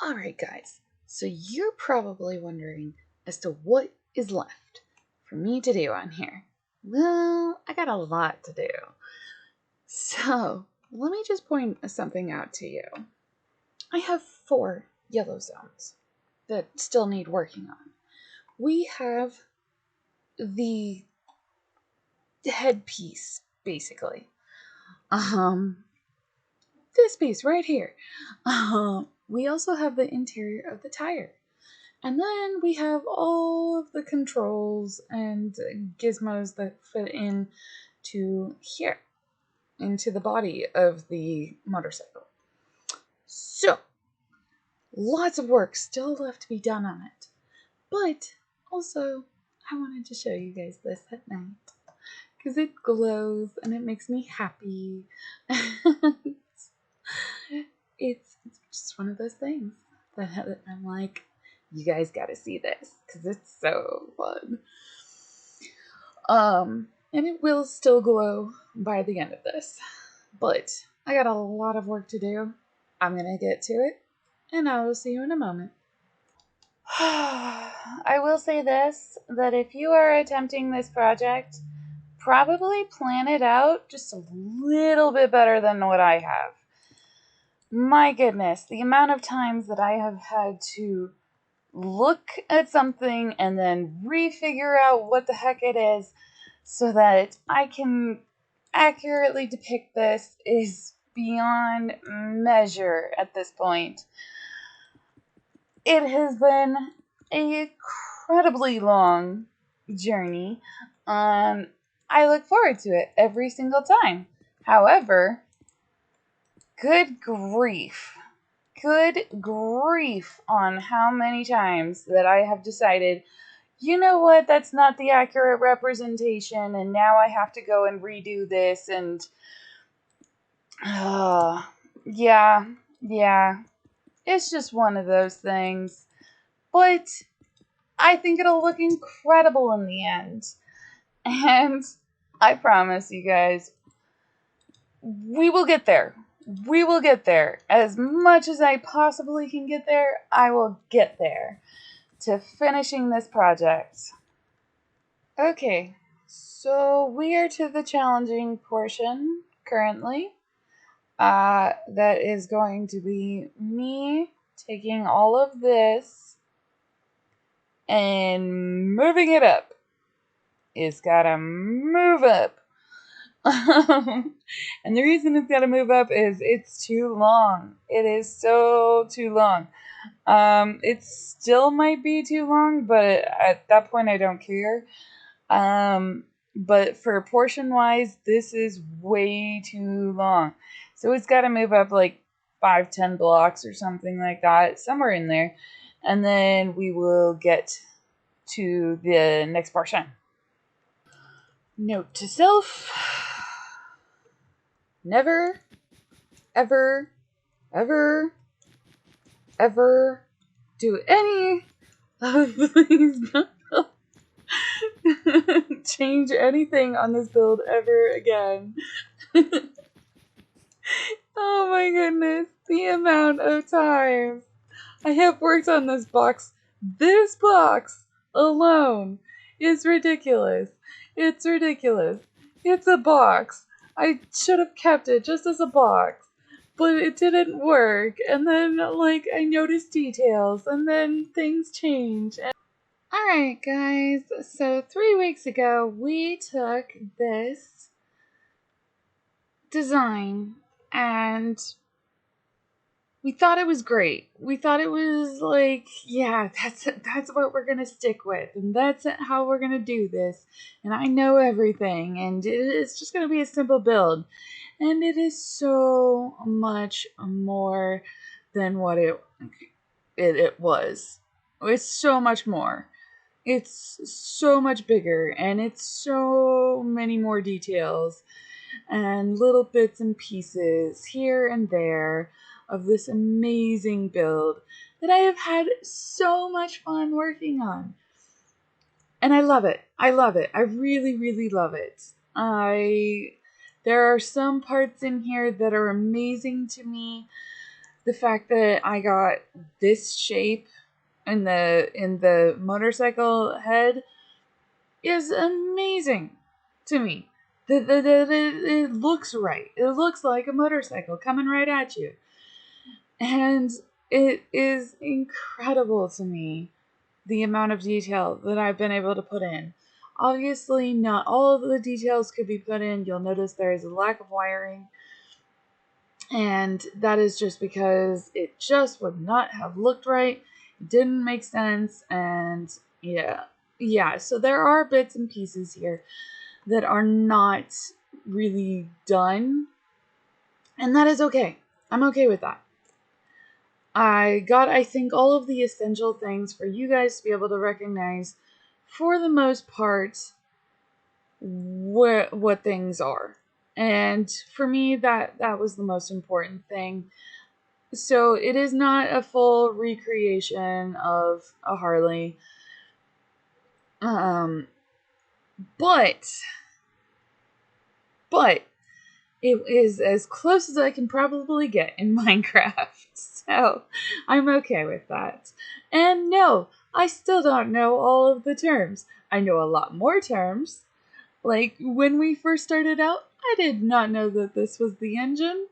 Alright guys, so you're probably wondering as to what is left for me to do on here. Well, I got a lot to do. So, let me just point something out to you. I have 4 yellow zones that still need working on. We have the headpiece, basically. This piece right here. We also have the interior of the tire. And then we have all of the controls and gizmos that fit in to here, into the body of the motorcycle. So, lots of work still left to be done on it. But also, I wanted to show you guys this at night because it glows and it makes me happy. It's just one of those things that I'm like, you guys gotta see this because it's so fun. And it will still glow by the end of this, but I got a lot of work to do. I'm gonna get to it, and I will see you in a moment. I will say this, that if you are attempting this project, probably plan it out just a little bit better than what I have. My goodness, the amount of times that I have had to look at something and then refigure out what the heck it is so that I can accurately depict this is beyond measure at this point. It has been an incredibly long journey. I look forward to it every single time. However, good grief on how many times that I have decided, you know what, that's not the accurate representation, and now I have to go and redo this, and yeah, it's just one of those things. But I think it'll look incredible in the end. And I promise you guys, we will get there. We will get there. As much as I possibly can get there, I will get there to finishing this project. Okay, so we are to the challenging portion currently. That is going to be me taking all of this and moving it up. It's gotta move up. And the reason it's gotta move up is it's too long. It is so too long. It still might be too long, but at that point I don't care. But for portion wise, this is way too long. So it's gotta move up like 5-10 blocks or something like that, somewhere in there. And then we will get to the next portion. Note to self: never, ever, ever, ever do any of these change anything on this build ever again. Oh my goodness, the amount of times I have worked on this box. This box alone is ridiculous. It's ridiculous. It's a box. I should have kept it just as a box, but it didn't work. And then, I noticed details, and then things change. Alright, guys, so 3 weeks ago, we took this design and we thought it was great. We thought it was that's what we're gonna stick with, and that's how we're gonna do this. And I know everything, and it's just gonna be a simple build. And it is so much more than what it was. It's so much more. It's so much bigger, and it's so many more details and little bits and pieces here and there of this amazing build that I have had so much fun working on. And I love it. I love it. I really, really love it. There are some parts in here that are amazing to me. the fact that I got this shape in the motorcycle head is amazing to me. It looks right. It looks like a motorcycle coming right at you. And it is incredible to me the amount of detail that I've been able to put in. Obviously, not all of the details could be put in. You'll notice there is a lack of wiring. And that is just because it just would not have looked right. It didn't make sense. And yeah. So there are bits and pieces here that are not really done. And that is okay. I'm okay with that. I think, all of the essential things for you guys to be able to recognize, for the most part, what things are. And for me, that was the most important thing. So it is not a full recreation of a Harley. But it is as close as I can probably get in Minecraft. So I'm okay with that. And no, I still don't know all of the terms. I know a lot more terms. Like, when we first started out, I did not know that this was the engine.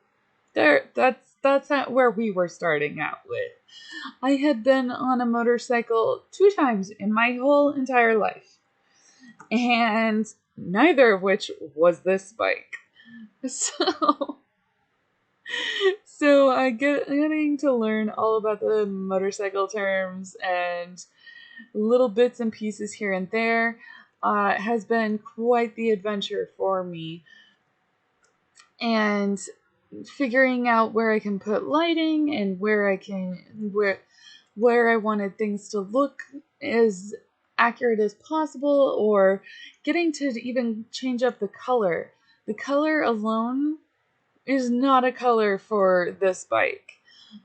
That's not where we were starting out with. I had been on a motorcycle 2 times in my whole entire life, and neither of which was this bike. So getting to learn all about the motorcycle terms and little bits and pieces here and there has been quite the adventure for me. And figuring out where I can put lighting and where I wanted things to look as accurate as possible, or getting to even change up the color. The color alone is not a color for this bike.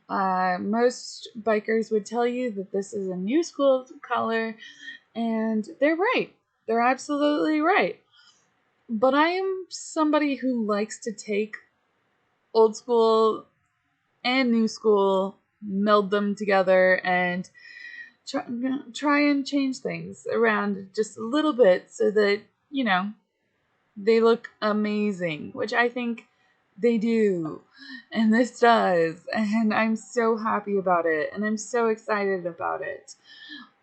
Most bikers would tell you that this is a new school color, and they're right. They're absolutely right. But I am somebody who likes to take old school and new school, meld them together, and try and change things around just a little bit so that, they look amazing, which I think they do. And this does. And I'm so happy about it. And I'm so excited about it.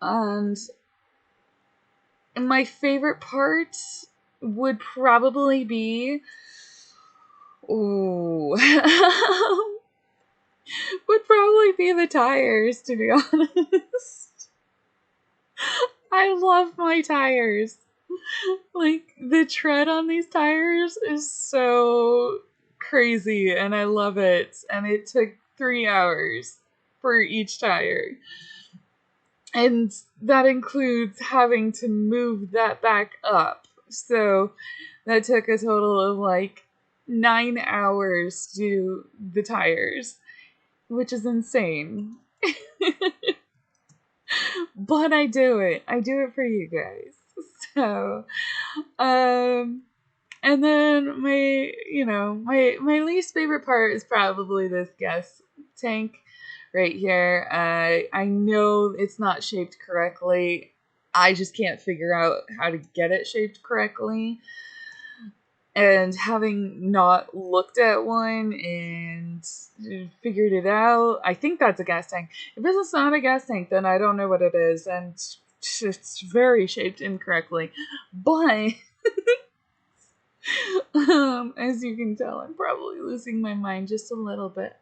And my favorite part would probably be... Ooh. would probably be the tires, to be honest. I love my tires. Like, the tread on these tires is so crazy, and I love it. And it took 3 hours for each tire. And that includes having to move that back up. So that took a total of like 9 hours to do the tires, which is insane. But I do it. I do it for you guys. So, and then my least favorite part is probably this gas tank right here. I know it's not shaped correctly. I just can't figure out how to get it shaped correctly. And having not looked at one and figured it out, I think that's a gas tank. If it's not a gas tank, then I don't know what it is, and it's very shaped incorrectly. But as you can tell, I'm probably losing my mind just a little bit.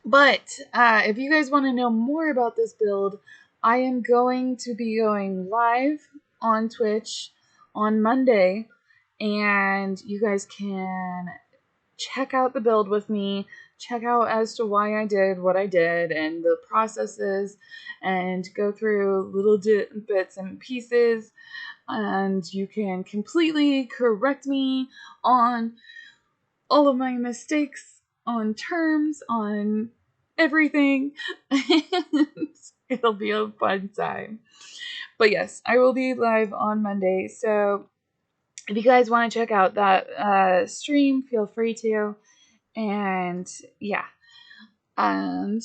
But if you guys want to know more about this build, I am going to be going live on Twitch on Monday, and you guys can check out the build with me, check out as to why I did what I did and the processes, and go through little bits and pieces, and you can completely correct me on all of my mistakes, on terms, on everything, and it'll be a fun time. But yes, I will be live on Monday, so if you guys want to check out that stream, feel free to. And yeah, And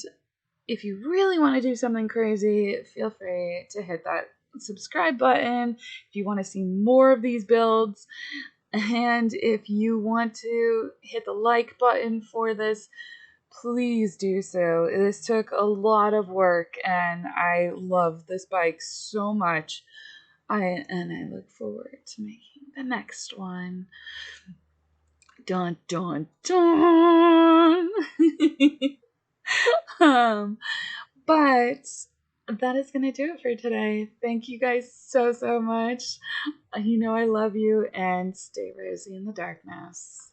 if you really want to do something crazy, feel free to hit that subscribe button if you want to see more of these builds. And if you want to hit the like button for this, please do so. This took a lot of work and I love this bike so much. I look forward to making the next one. Dun dun dun. But that is gonna do it for today. Thank you guys so much. You know I love you, and stay rosy in the darkness.